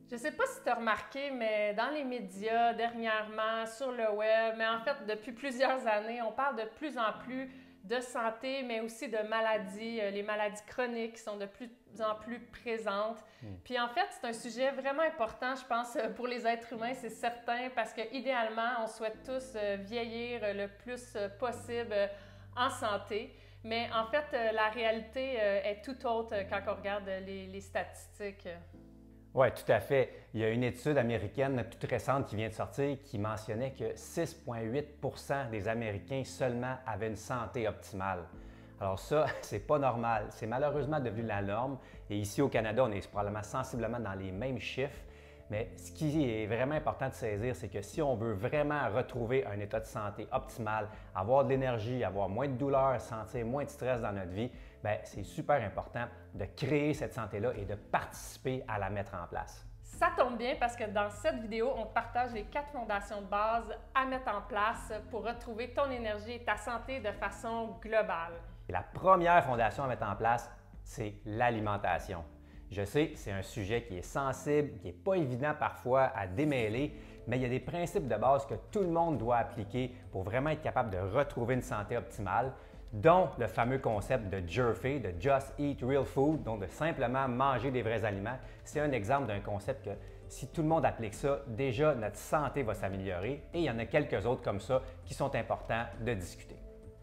Je ne sais pas si tu as remarqué, mais dans les médias, dernièrement, sur le web, mais en fait, depuis plusieurs années, on parle de plus en plus de santé, mais aussi de maladies, les maladies chroniques qui sont de plus en plus présentes. Puis en fait, c'est un sujet vraiment important, je pense, pour les êtres humains, c'est certain, parce qu'idéalement, on souhaite tous vieillir le plus possible en santé. Mais en fait, la réalité est tout autre quand on regarde les statistiques. Oui, tout à fait. Il y a une étude américaine toute récente qui vient de sortir qui mentionnait que 6,8 des Américains seulement avaient une santé optimale. Alors ça, c'est pas normal. C'est malheureusement devenu la norme. Et ici au Canada, on est probablement sensiblement dans les mêmes chiffres. Mais ce qui est vraiment important de saisir, c'est que si on veut vraiment retrouver un état de santé optimal, avoir de l'énergie, avoir moins de douleur, sentir moins de stress dans notre vie, c'est super important de créer cette santé-là et de participer à la mettre en place. Ça tombe bien parce que dans cette vidéo, on te partage les 4 fondations de base à mettre en place pour retrouver ton énergie et ta santé de façon globale. Et la première fondation à mettre en place, c'est l'alimentation. Je sais, c'est un sujet qui est sensible, qui n'est pas évident parfois à démêler, mais il y a des principes de base que tout le monde doit appliquer pour vraiment être capable de retrouver une santé optimale, dont le fameux concept de JERFE, de Just Eat Real Food, donc de simplement manger des vrais aliments. C'est un exemple d'un concept que si tout le monde applique ça, déjà notre santé va s'améliorer et il y en a quelques autres comme ça qui sont importants de discuter.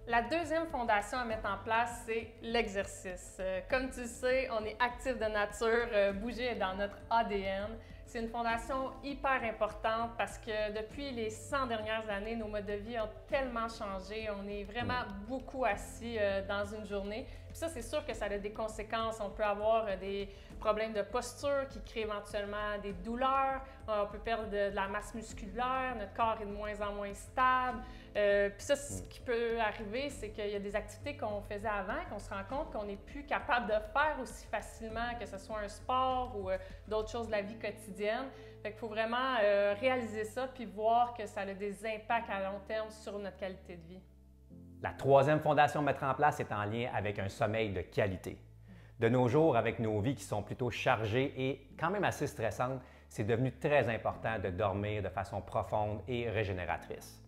La deuxième fondation à mettre en place, c'est l'exercice. Comme tu le sais, on est actif de nature, bouger est dans notre ADN. C'est une fondation hyper importante parce que depuis les 100 dernières années, nos modes de vie ont tellement changé. On est vraiment beaucoup assis dans une journée. Puis ça, c'est sûr que ça a des conséquences. On peut avoir des problèmes de posture qui créent éventuellement des douleurs. On peut perdre de la masse musculaire. Notre corps est de moins en moins stable. Puis ça, ce qui peut arriver, c'est qu'il y a des activités qu'on faisait avant, qu'on se rend compte qu'on n'est plus capable de faire aussi facilement, que ce soit un sport ou d'autres choses de la vie quotidienne. Fait qu'il faut vraiment réaliser ça puis voir que ça a des impacts à long terme sur notre qualité de vie. La troisième fondation à mettre en place est en lien avec un sommeil de qualité. De nos jours, avec nos vies qui sont plutôt chargées et quand même assez stressantes, c'est devenu très important de dormir de façon profonde et régénératrice.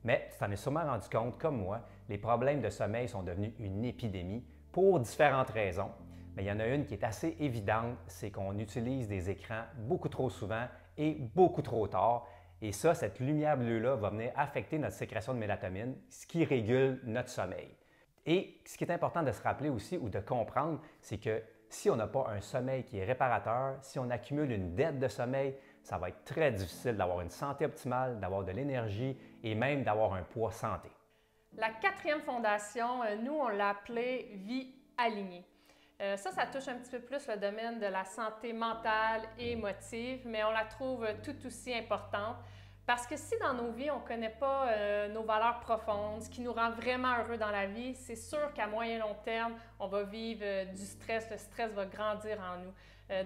Mais tu t'en es sûrement rendu compte, comme moi, les problèmes de sommeil sont devenus une épidémie pour différentes raisons. Mais il y en a une qui est assez évidente, c'est qu'on utilise des écrans beaucoup trop souvent et beaucoup trop tard. Et ça, cette lumière bleue-là va venir affecter notre sécrétion de mélatonine, ce qui régule notre sommeil. Et ce qui est important de se rappeler aussi ou de comprendre, c'est que si on n'a pas un sommeil qui est réparateur, si on accumule une dette de sommeil, ça va être très difficile d'avoir une santé optimale, d'avoir de l'énergie et même d'avoir un poids santé. La quatrième fondation, nous, on l'a appelée « vie alignée ». Ça touche un petit peu plus le domaine de la santé mentale et émotive, mais on la trouve tout aussi importante parce que si dans nos vies, on ne connaît pas nos valeurs profondes, ce qui nous rend vraiment heureux dans la vie, c'est sûr qu'à moyen et long terme, on va vivre du stress, le stress va grandir en nous.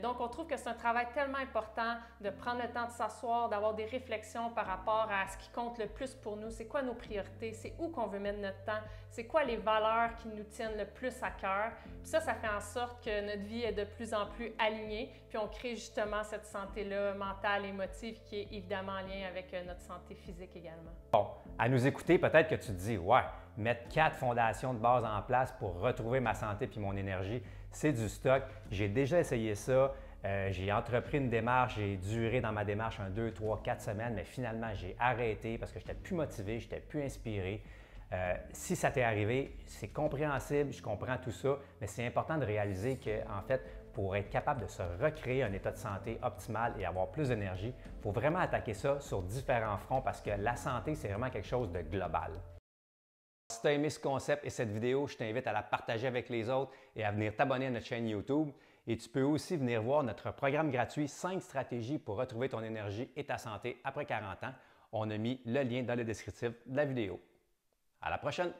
Donc, on trouve que c'est un travail tellement important de prendre le temps de s'asseoir, d'avoir des réflexions par rapport à ce qui compte le plus pour nous. C'est quoi nos priorités? C'est où qu'on veut mettre notre temps? C'est quoi les valeurs qui nous tiennent le plus à cœur? Puis ça fait en sorte que notre vie est de plus en plus alignée, puis on crée justement cette santé-là mentale, émotive, qui est évidemment en lien avec notre santé physique également. Bon, à nous écouter, peut-être que tu te dis, ouais, mettre 4 fondations de base en place pour retrouver ma santé puis mon énergie, c'est du stock. J'ai déjà essayé ça. J'ai entrepris une démarche, j'ai duré dans ma démarche 2, 3, 4 semaines, mais finalement, j'ai arrêté parce que je n'étais plus motivé, je n'étais plus inspiré. Si ça t'est arrivé, c'est compréhensible, je comprends tout ça, mais c'est important de réaliser qu'en fait, pour être capable de se recréer un état de santé optimal et avoir plus d'énergie, il faut vraiment attaquer ça sur différents fronts parce que la santé, c'est vraiment quelque chose de global. Si tu as aimé ce concept et cette vidéo, je t'invite à la partager avec les autres et à venir t'abonner à notre chaîne YouTube. Et tu peux aussi venir voir notre programme gratuit 5 stratégies pour retrouver ton énergie et ta santé après 40 ans. On a mis le lien dans le descriptif de la vidéo. À la prochaine!